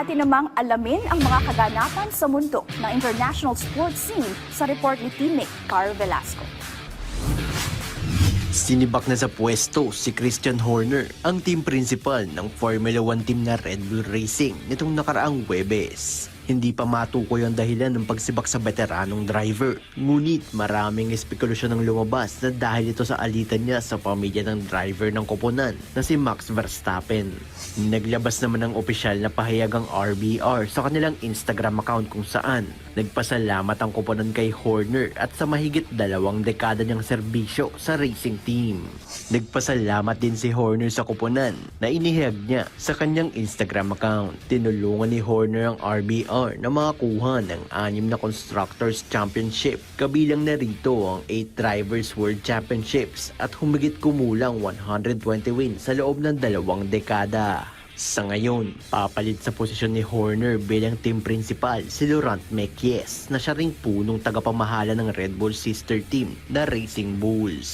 Atin namang alamin ang mga kaganapan sa mundo ng international sports scene sa report ni teammate Carl Velasco. Sinibak na sa pwesto si Christian Horner, ang team principal ng Formula 1 team na Red Bull Racing nitong nakaraang Huwebes. Hindi pa matukoy ang dahilan ng pagsibak sa veteranong driver. Ngunit maraming espekulasyon ang lumabas na dahil ito sa alitan niya sa pamilya ng driver ng koponan na si Max Verstappen. Naglabas naman ng opisyal na pahayag ang RBR sa kanilang Instagram account kung saan nagpasalamat ang koponan kay Horner at sa mahigit 2 dekada niyang serbisyo sa racing team. Nagpasalamat din si Horner sa koponan na inihayag niya sa kanyang Instagram account. Tinulungan ni Horner ang RBR na makakuha ng 6 na Constructors Championship. Kabilang na rito ang 8 Drivers World Championships at humigit kumulang 120 wins sa loob ng 2 dekada. Sa ngayon, papalit sa posisyon ni Horner bilang team principal si Laurent Mekies na siya ring punong tagapamahala ng Red Bull sister team na Racing Bulls.